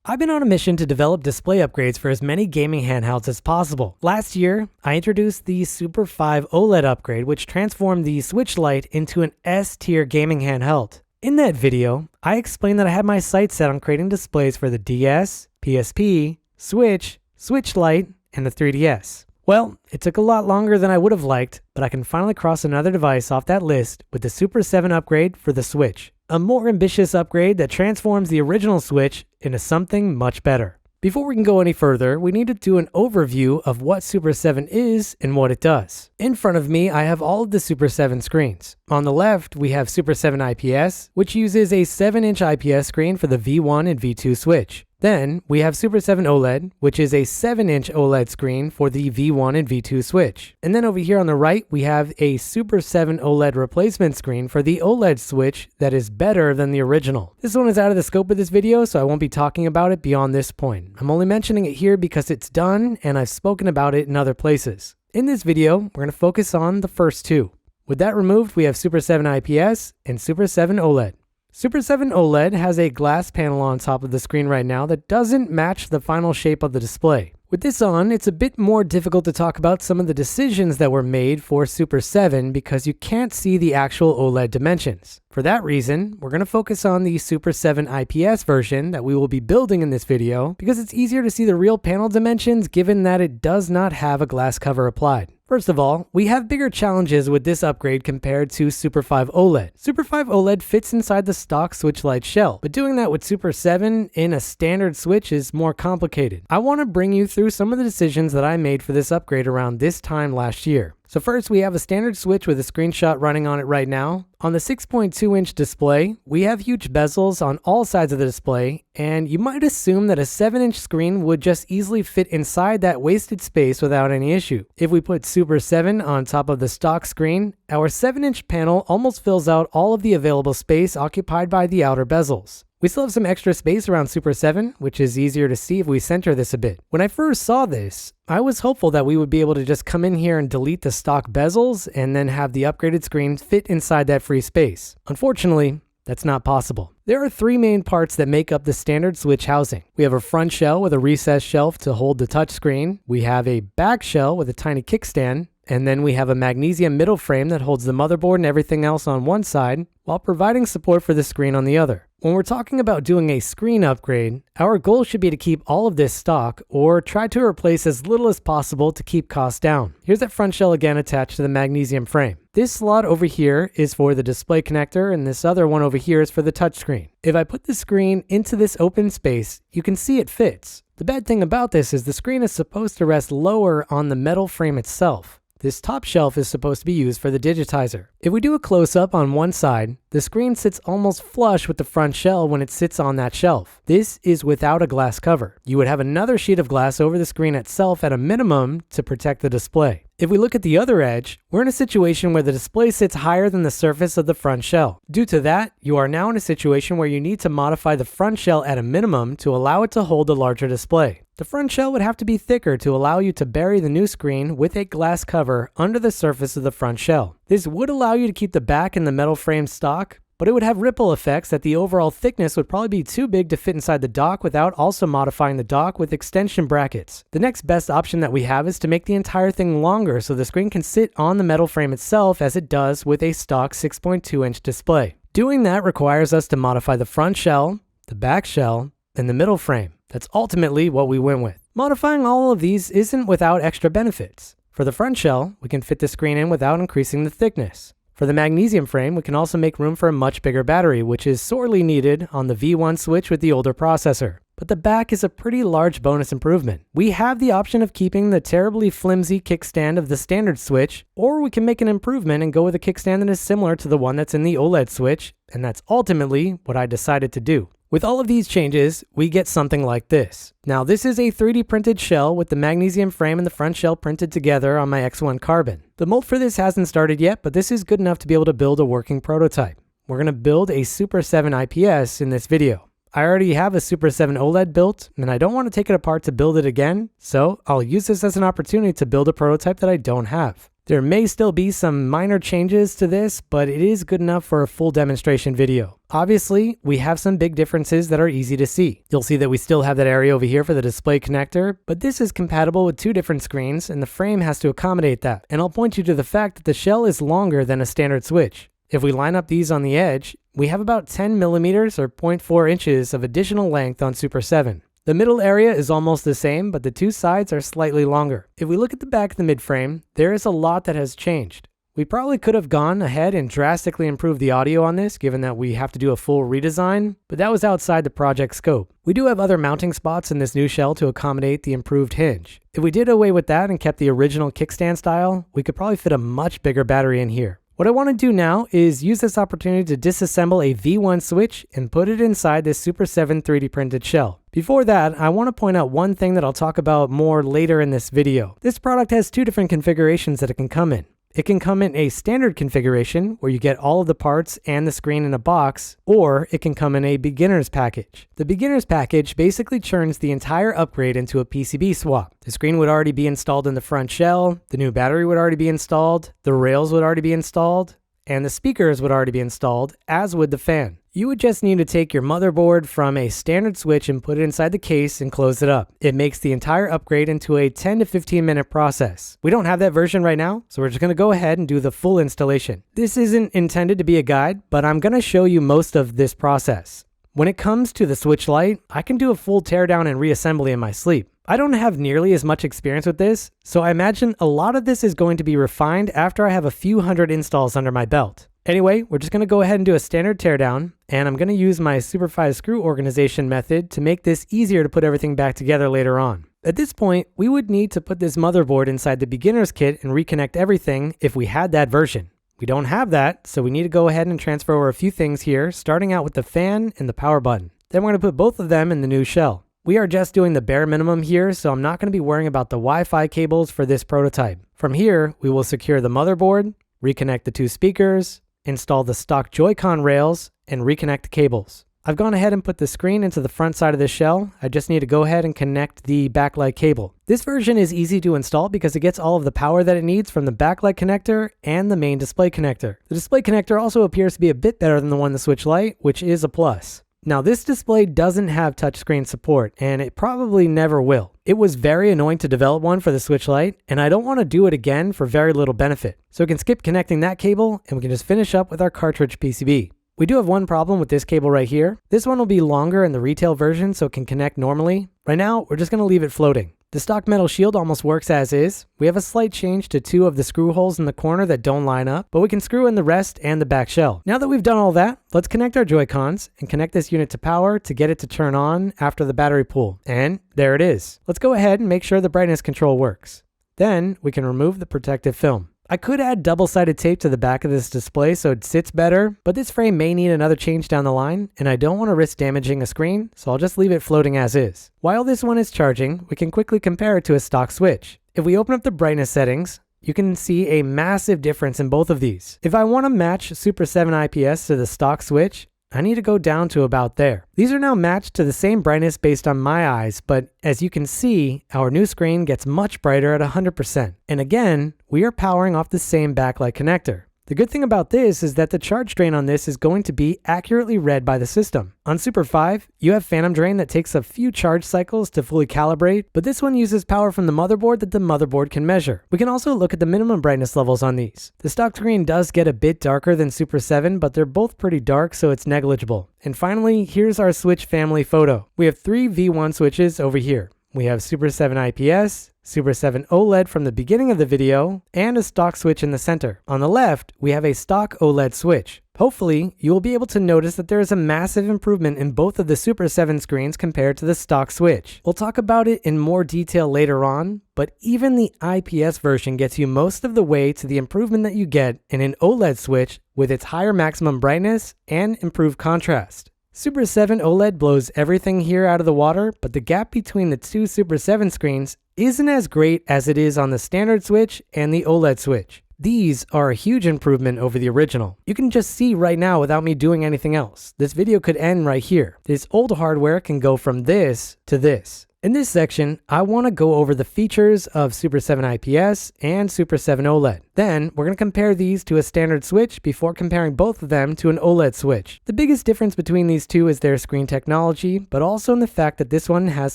I've been on a mission to develop display upgrades for as many gaming handhelds as possible. Last year, I introduced the SUPER7 OLED upgrade, which transformed the Switch Lite into an S-tier gaming handheld. In that video, I explained that I had my sights set on creating displays for the DS, PSP, Switch, Switch Lite, and the 3DS. Well, it took a lot longer than I would have liked, but I can finally cross another device off that list with the SUPER7 upgrade for the Switch. A more ambitious upgrade that transforms the original Switch into something much better. Before we can go any further, we need to do an overview of what SUPER7 is and what it does. In front of me, I have all of the SUPER7 screens. On the left, we have SUPER7 IPS, which uses a 7-inch IPS screen for the V1 and V2 Switch. Then, we have SUPER7 OLED, which is a 7-inch OLED screen for the V1 and V2 Switch. And then over here on the right, we have a SUPER7 OLED replacement screen for the OLED Switch that is better than the original. This one is out of the scope of this video, so I won't be talking about it beyond this point. I'm only mentioning it here because it's done and I've spoken about it in other places. In this video, we're going to focus on the first two. With that removed, we have SUPER7 IPS and SUPER7 OLED. SUPER7 OLED has a glass panel on top of the screen right now that doesn't match the final shape of the display. With this on, it's a bit more difficult to talk about some of the decisions that were made for SUPER7 because you can't see the actual OLED dimensions. For that reason, we're going to focus on the SUPER7 IPS version that we will be building in this video because it's easier to see the real panel dimensions given that it does not have a glass cover applied. First of all, we have bigger challenges with this upgrade compared to SUPER7 OLED. SUPER7 OLED fits inside the stock Switch Lite shell, but doing that with SUPER7 in a standard Switch is more complicated. I want to bring you through some of the decisions that I made for this upgrade around this time last year. So first, we have a standard Switch with a screenshot running on it right now. On the 6.2-inch display, we have huge bezels on all sides of the display, and you might assume that a 7-inch screen would just easily fit inside that wasted space without any issue. If we put SUPER7 on top of the stock screen, our 7-inch panel almost fills out all of the available space occupied by the outer bezels. We still have some extra space around SUPER7, which is easier to see if we center this a bit. When I first saw this, I was hopeful that we would be able to just come in here and delete the stock bezels and then have the upgraded screen fit inside that free space. Unfortunately, that's not possible. There are three main parts that make up the standard Switch housing. We have a front shell with a recessed shelf to hold the touchscreen. We have a back shell with a tiny kickstand. And then we have a magnesium middle frame that holds the motherboard and everything else on one side, while providing support for the screen on the other. When we're talking about doing a screen upgrade, our goal should be to keep all of this stock or try to replace as little as possible to keep costs down. Here's that front shell again attached to the magnesium frame. This slot over here is for the display connector and this other one over here is for the touchscreen. If I put the screen into this open space, you can see it fits. The bad thing about this is the screen is supposed to rest lower on the metal frame itself. This top shelf is supposed to be used for the digitizer. If we do a close-up on one side, the screen sits almost flush with the front shell when it sits on that shelf. This is without a glass cover. You would have another sheet of glass over the screen itself at a minimum to protect the display. If we look at the other edge, we're in a situation where the display sits higher than the surface of the front shell. Due to that, you are now in a situation where you need to modify the front shell at a minimum to allow it to hold a larger display. The front shell would have to be thicker to allow you to bury the new screen with a glass cover under the surface of the front shell. This would allow you to keep the back and the metal frame stock, but it would have ripple effects that the overall thickness would probably be too big to fit inside the dock without also modifying the dock with extension brackets. The next best option that we have is to make the entire thing longer so the screen can sit on the metal frame itself as it does with a stock 6.2-inch display. Doing that requires us to modify the front shell, the back shell, and the middle frame. That's ultimately what we went with. Modifying all of these isn't without extra benefits. For the front shell, we can fit the screen in without increasing the thickness. For the magnesium frame, we can also make room for a much bigger battery, which is sorely needed on the V1 Switch with the older processor. But the back is a pretty large bonus improvement. We have the option of keeping the terribly flimsy kickstand of the standard Switch, or we can make an improvement and go with a kickstand that is similar to the one that's in the OLED Switch, and that's ultimately what I decided to do. With all of these changes, we get something like this. Now, this is a 3D printed shell with the magnesium frame and the front shell printed together on my X1 Carbon. The mold for this hasn't started yet, but this is good enough to be able to build a working prototype. We're going to build a SUPER7 IPS in this video. I already have a SUPER7 OLED built, and I don't want to take it apart to build it again, so I'll use this as an opportunity to build a prototype that I don't have. There may still be some minor changes to this, but it is good enough for a full demonstration video. Obviously, we have some big differences that are easy to see. You'll see that we still have that area over here for the display connector, but this is compatible with 2 different screens and the frame has to accommodate that. And I'll point you to the fact that the shell is longer than a standard switch. If we line up these on the edge, we have about 10 millimeters or 0.4 inches of additional length on SUPER7. The middle area is almost the same, but the 2 sides are slightly longer. If we look at the back of the midframe, there is a lot that has changed. We probably could have gone ahead and drastically improved the audio on this, given that we have to do a full redesign, but that was outside the project scope. We do have other mounting spots in this new shell to accommodate the improved hinge. If we did away with that and kept the original kickstand style, we could probably fit a much bigger battery in here. What I want to do now is use this opportunity to disassemble a V1 switch and put it inside this SUPER7 3D printed shell. Before that, I want to point out one thing that I'll talk about more later in this video. This product has 2 different configurations that it can come in. It can come in a standard configuration where you get all of the parts and the screen in a box, or it can come in a beginner's package. The beginner's package basically churns the entire upgrade into a PCB swap. The screen would already be installed in the front shell, the new battery would already be installed, the rails would already be installed, and the speakers would already be installed, as would the fan. You would just need to take your motherboard from a standard switch and put it inside the case and close it up. It makes the entire upgrade into a 10 to 15 minute process. We don't have that version right now, so we're just going to go ahead and do the full installation. This isn't intended to be a guide, but I'm going to show you most of this process. When it comes to the switch light, I can do a full teardown and reassembly in my sleep. I don't have nearly as much experience with this, so I imagine a lot of this is going to be refined after I have a few hundred installs under my belt. Anyway, we're just going to go ahead and do a standard teardown, and I'm going to use my Super5 screw organization method to make this easier to put everything back together later on. At this point, we would need to put this motherboard inside the beginner's kit and reconnect everything if we had that version. We don't have that, so we need to go ahead and transfer over a few things here, starting out with the fan and the power button. Then we're going to put both of them in the new shell. We are just doing the bare minimum here, so I'm not going to be worrying about the Wi-Fi cables for this prototype. From here, we will secure the motherboard, reconnect the 2 speakers, install the stock Joy-Con rails, and reconnect the cables. I've gone ahead and put the screen into the front side of the shell. I just need to go ahead and connect the backlight cable. This version is easy to install because it gets all of the power that it needs from the backlight connector and the main display connector. The display connector also appears to be a bit better than the one in the Switch Lite, which is a plus. Now, this display doesn't have touchscreen support, and it probably never will. It was very annoying to develop one for the Switch Lite, and I don't want to do it again for very little benefit. So we can skip connecting that cable, and we can just finish up with our cartridge PCB. We do have one problem with this cable right here. This one will be longer in the retail version, so it can connect normally. Right now, we're just going to leave it floating. The stock metal shield almost works as is. We have a slight change to 2 of the screw holes in the corner that don't line up, but we can screw in the rest and the back shell. Now that we've done all that, let's connect our Joy-Cons and connect this unit to power to get it to turn on after the battery pull. And there it is. Let's go ahead and make sure the brightness control works. Then we can remove the protective film. I could add double-sided tape to the back of this display so it sits better, but this frame may need another change down the line, and I don't want to risk damaging a screen, so I'll just leave it floating as is. While this one is charging, we can quickly compare it to a stock switch. If we open up the brightness settings, you can see a massive difference in both of these. If I want to match SUPER7 IPS to the stock switch, I need to go down to about there. These are now matched to the same brightness based on my eyes, but as you can see, our new screen gets much brighter at 100%. And again, we are powering off the same backlight connector. The good thing about this is that the charge drain on this is going to be accurately read by the system. On Super5, you have phantom drain that takes a few charge cycles to fully calibrate, but this one uses power from the motherboard that the motherboard can measure. We can also look at the minimum brightness levels on these. The stock screen does get a bit darker than Super7, but they're both pretty dark, so it's negligible. And finally, here's our switch family photo. We have 3 V1 switches over here. We have SUPER7 IPS, SUPER7 OLED from the beginning of the video, and a stock switch in the center. On the left, we have a stock OLED switch. Hopefully, you will be able to notice that there is a massive improvement in both of the Super7 screens compared to the stock switch. We'll talk about it in more detail later on, but even the IPS version gets you most of the way to the improvement that you get in an OLED switch with its higher maximum brightness and improved contrast. Super7 OLED blows everything here out of the water, but the gap between the 2 Super7 screens isn't as great as it is on the standard switch and the OLED switch. These are a huge improvement over the original. You can just see right now without me doing anything else. This video could end right here. This old hardware can go from this to this. In this section, I want to go over the features of SUPER7 IPS and SUPER7 OLED. Then, we're going to compare these to a standard switch before comparing both of them to an OLED switch. The biggest difference between these two is their screen technology, but also in the fact that this one has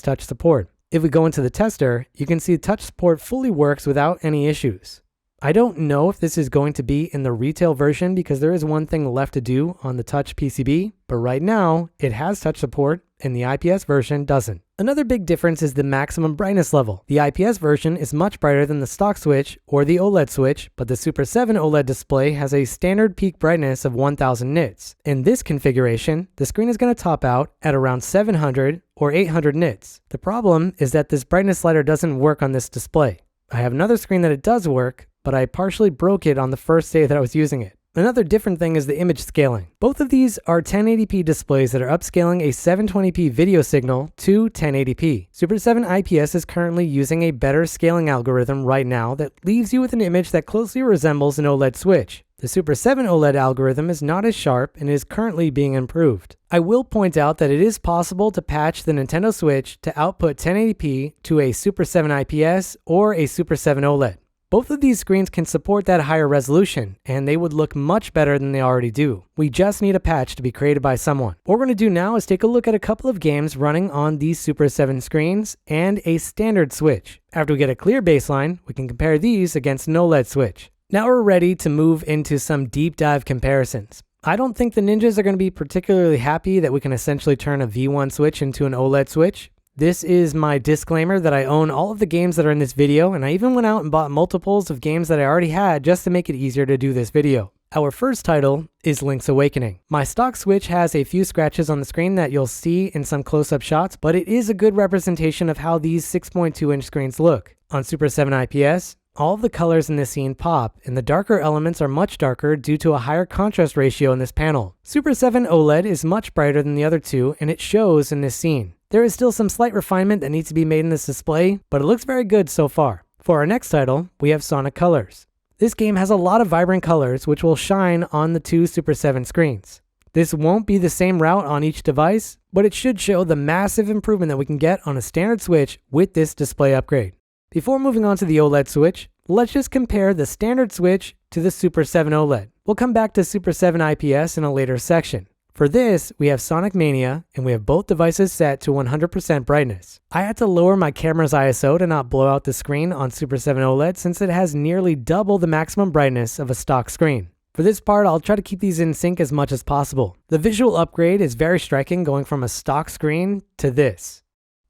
touch support. If we go into the tester, you can see touch support fully works without any issues. I don't know if this is going to be in the retail version because there is one thing left to do on the touch PCB, but right now it has touch support and the IPS version doesn't. Another big difference is the maximum brightness level. The IPS version is much brighter than the stock switch or the OLED switch, but the SUPER7 OLED display has a standard peak brightness of 1000 nits. In this configuration, the screen is going to top out at around 700 or 800 nits. The problem is that this brightness slider doesn't work on this display. I have another screen that it does work, but I partially broke it on the first day that I was using it. Another different thing is the image scaling. Both of these are 1080p displays that are upscaling a 720p video signal to 1080p. SUPER7 IPS is currently using a better scaling algorithm right now that leaves you with an image that closely resembles an OLED switch. The SUPER7 OLED algorithm is not as sharp and is currently being improved. I will point out that it is possible to patch the Nintendo Switch to output 1080p to a SUPER7 IPS or a SUPER7 OLED. Both of these screens can support that higher resolution, and they would look much better than they already do. We just need a patch to be created by someone. What we're going to do now is take a look at a couple of games running on these SUPER7 screens and a standard switch. After we get a clear baseline, we can compare these against an OLED switch. Now we're ready to move into some deep dive comparisons. I don't think the ninjas are going to be particularly happy that we can essentially turn a V1 switch into an OLED switch. This is my disclaimer that I own all of the games that are in this video, and I even went out and bought multiples of games that I already had just to make it easier to do this video. Our first title is Link's Awakening. My stock switch has a few scratches on the screen that you'll see in some close-up shots, but it is a good representation of how these 6.2-inch screens look. On SUPER7 IPS, all of the colors in this scene pop, and the darker elements are much darker due to a higher contrast ratio in this panel. SUPER7 OLED is much brighter than the other two, and it shows in this scene. There is still some slight refinement that needs to be made in this display, but it looks very good so far. For our next title, we have Sonic Colors. This game has a lot of vibrant colors which will shine on the two SUPER7 screens. This won't be the same route on each device, but it should show the massive improvement that we can get on a standard switch with this display upgrade. Before moving on to the OLED switch, let's just compare the standard switch to the SUPER7 OLED. We'll come back to SUPER7 IPS in a later section. For this, we have Sonic Mania, and we have both devices set to 100% brightness. I had to lower my camera's ISO to not blow out the screen on SUPER7 OLED since it has nearly double the maximum brightness of a stock screen. For this part, I'll try to keep these in sync as much as possible. The visual upgrade is very striking, going from a stock screen to this.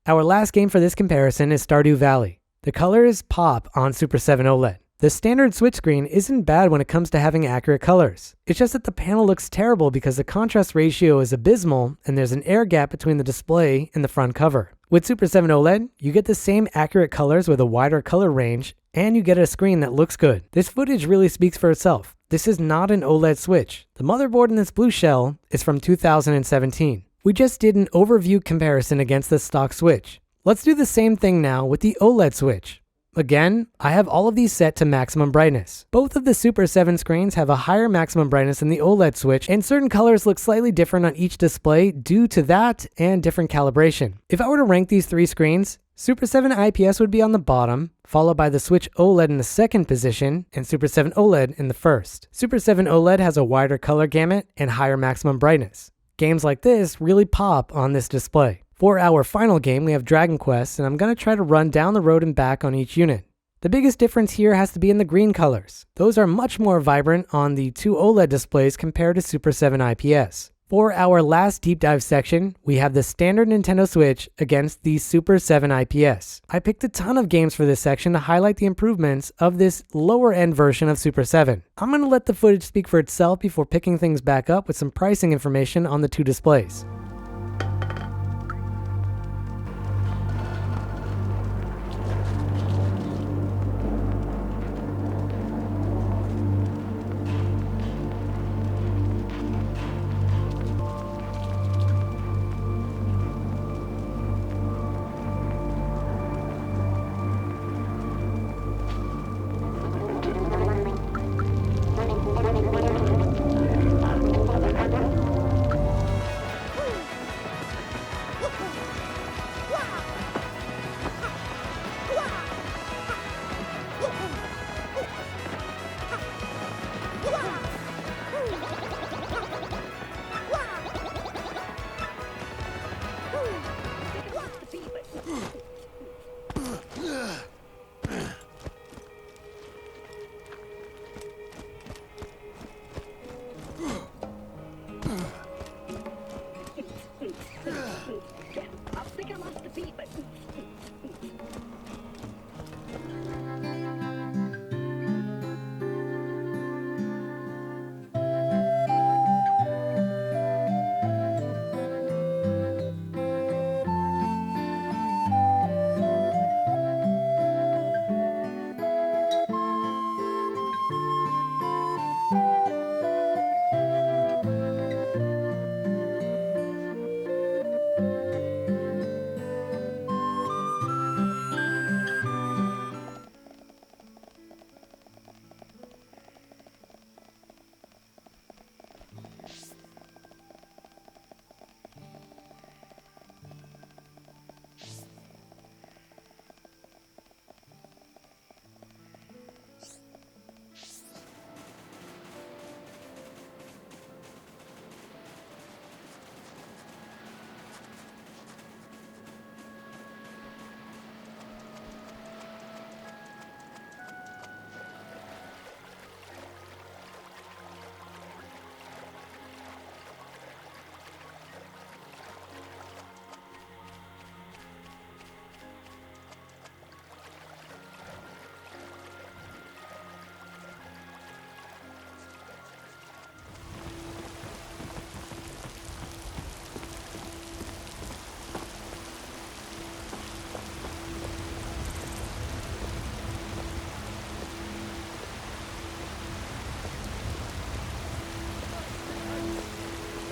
Our last game for this comparison is Stardew Valley. The colors pop on SUPER7 OLED. The standard switch screen isn't bad when it comes to having accurate colors. It's just that the panel looks terrible because the contrast ratio is abysmal and there's an air gap between the display and the front cover. With SUPER7 OLED, you get the same accurate colors with a wider color range, and you get a screen that looks good. This footage really speaks for itself. This is not an OLED switch. The motherboard in this blue shell is from 2017. We just did an overview comparison against the stock switch. Let's do the same thing now with the OLED switch. Again, I have all of these set to maximum brightness. Both of the SUPER7 screens have a higher maximum brightness than the OLED switch, and certain colors look slightly different on each display due to that and different calibration. If I were to rank these three screens, SUPER7 IPS would be on the bottom, followed by the Switch OLED in the second position, and SUPER7 OLED in the first. SUPER7 OLED has a wider color gamut and higher maximum brightness. Games like this really pop on this display. For our final game, we have Dragon Quest, and I'm going to try to run down the road and back on each unit. The biggest difference here has to be in the green colors. Those are much more vibrant on the two OLED displays compared to SUPER7 IPS. For our last deep dive section, we have the standard Nintendo Switch against the SUPER7 IPS. I picked a ton of games for this section to highlight the improvements of this lower end version of SUPER7. I'm going to let the footage speak for itself before picking things back up with some pricing information on the two displays.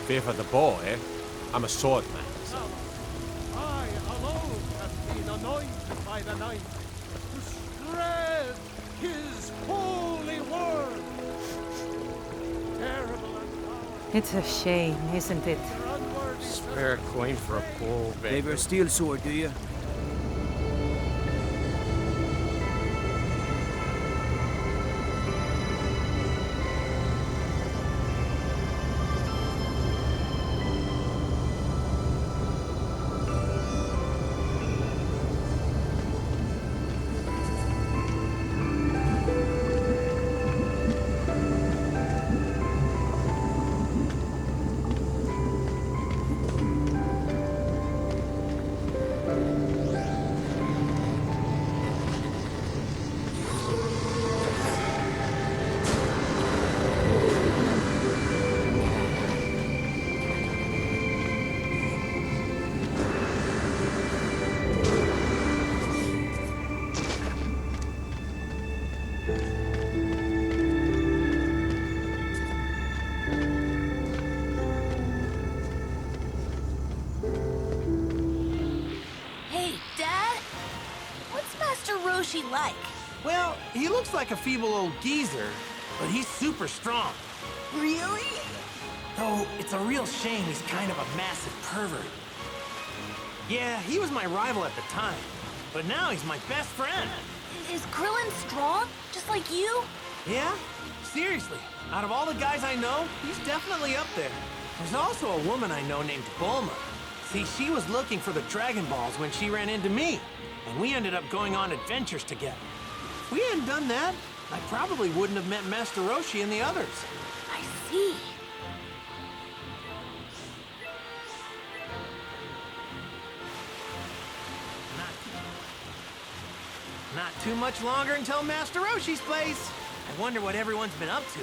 fear for the boy. I'm a swordman. I alone have been anointed by the knight to spread his holy word. Terrible and powerful, It's a shame, isn't it? unworthy Spare a coin for a poor Favor beggar. a steel sword, do you? Hey, Dad? What's Master Roshi like? Well, he looks like a feeble old geezer, but he's super strong. Really? Though it's a real shame he's kind of a massive pervert. Yeah, he was my rival at the time, but now he's my best friend. Is Krillin strong? Just like you? Yeah? Seriously, out of all the guys I know, he's definitely up there. There's also a woman I know named Bulma. See, she was looking for the Dragon Balls when she ran into me, and we ended up going on adventures together. If we hadn't done that, I probably wouldn't have met Master Roshi and the others. I see. Not too much longer until Master Roshi's place. I wonder what everyone's been up to.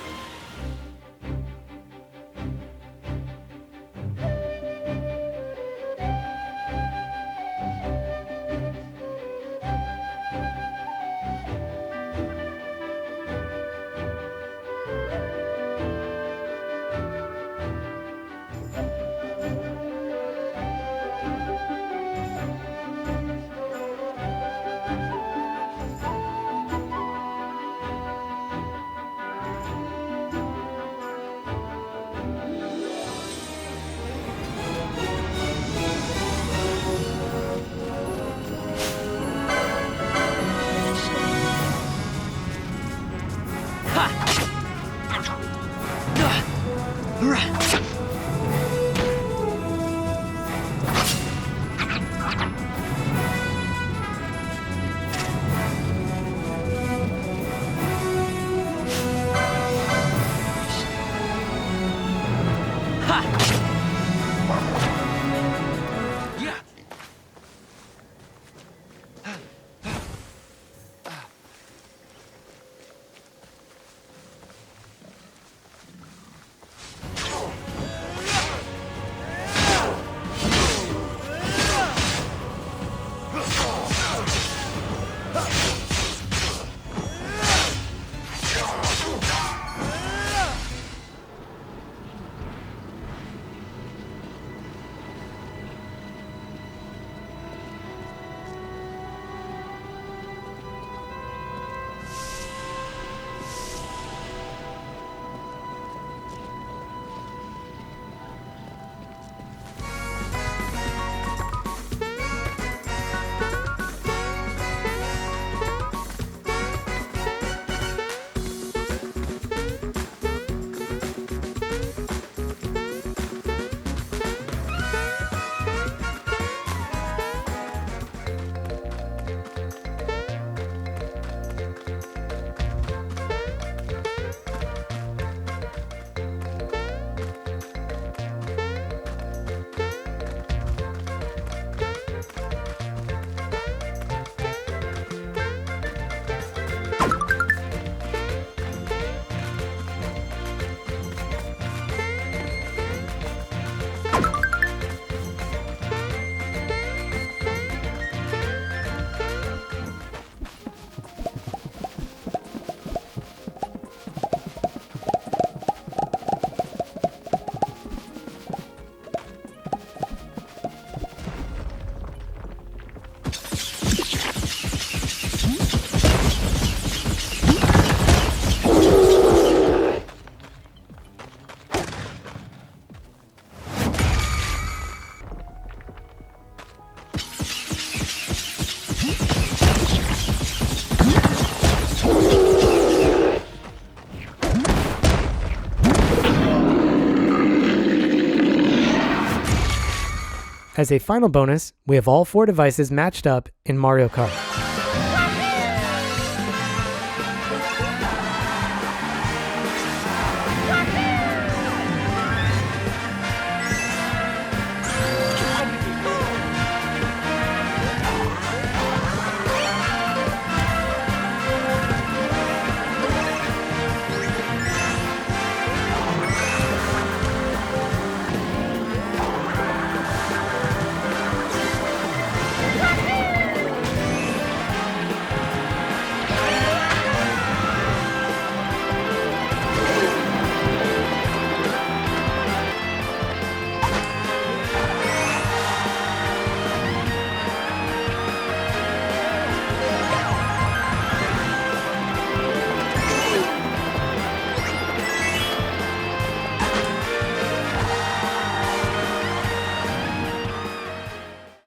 As a final bonus, we have all 4 devices matched up in Mario Kart.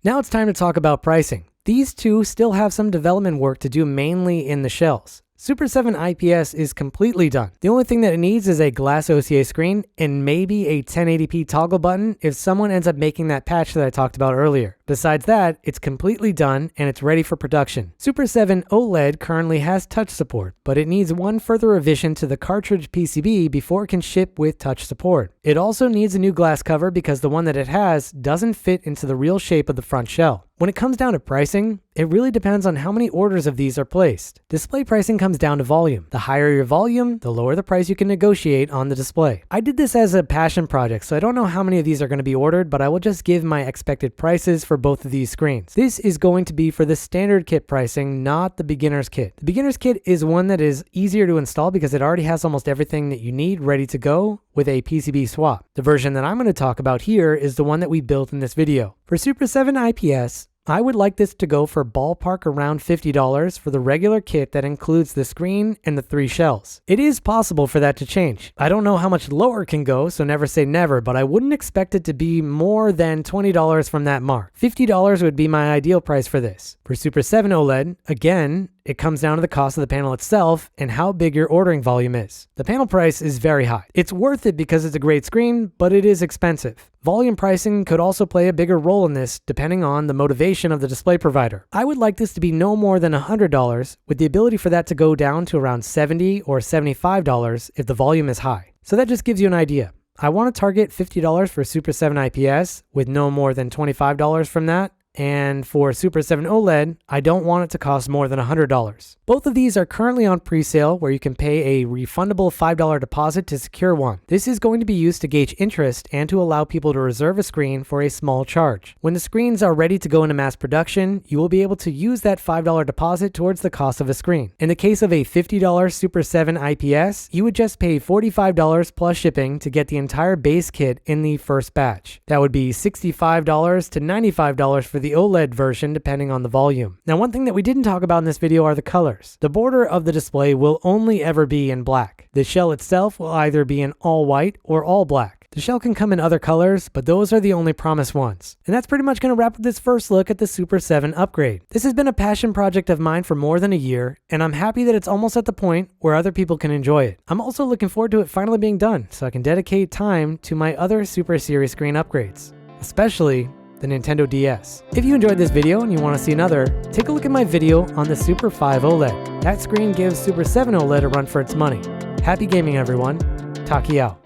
Now it's time to talk about pricing. These two still have some development work to do, mainly in the shells. SUPER7 IPS is completely done. The only thing that it needs is a glass OCA screen and maybe a 1080p toggle button if someone ends up making that patch that I talked about earlier. Besides that, it's completely done and it's ready for production. SUPER7 OLED currently has touch support, but it needs one further revision to the cartridge PCB before it can ship with touch support. It also needs a new glass cover because the one that it has doesn't fit into the real shape of the front shell. When it comes down to pricing, it really depends on how many orders of these are placed. Display pricing comes down to volume. The higher your volume, the lower the price you can negotiate on the display. I did this as a passion project, so I don't know how many of these are going to be ordered, but I will just give my expected prices for both of these screens. This is going to be for the standard kit pricing, not the beginner's kit. The beginner's kit is one that is easier to install because it already has almost everything that you need ready to go with a PCB swap. The version that I'm going to talk about here is the one that we built in this video. For SUPER7 IPS, I would like this to go for ballpark around $50 for the regular kit that includes the screen and the 3 shells. It is possible for that to change. I don't know how much lower it can go, so never say never, but I wouldn't expect it to be more than $20 from that mark. $50 would be my ideal price for this. For SUPER7 OLED, again, it comes down to the cost of the panel itself and how big your ordering volume is. The panel price is very high. It's worth it because it's a great screen, but it is expensive. Volume pricing could also play a bigger role in this depending on the motivation of the display provider. I would like this to be no more than $100 with the ability for that to go down to around $70 or $75 if the volume is high. So that just gives you an idea. I want to target $50 for SUPER7 IPS with no more than $25 from that. And for SUPER7 OLED, I don't want it to cost more than $100. Both of these are currently on pre-sale where you can pay a refundable $5 deposit to secure one. This is going to be used to gauge interest and to allow people to reserve a screen for a small charge. When the screens are ready to go into mass production, you will be able to use that $5 deposit towards the cost of a screen. In the case of a $50 SUPER7 IPS, you would just pay $45 plus shipping to get the entire base kit in the first batch. That would be $65 to $95 for the OLED version depending on the volume. Now, one thing that we didn't talk about in this video are the colors. The border of the display will only ever be in black. The shell itself will either be in all white or all black. The shell can come in other colors, but those are the only promised ones. And that's pretty much going to wrap up this first look at the SUPER7 upgrade. This has been a passion project of mine for more than a year, and I'm happy that it's almost at the point where other people can enjoy it. I'm also looking forward to it finally being done, so I can dedicate time to my other Super Series screen upgrades, especially the Nintendo DS. If you enjoyed this video and you want to see another, take a look at my video on the SUPER5 OLED. That screen gives SUPER7 OLED a run for its money. Happy gaming, everyone. Taki out.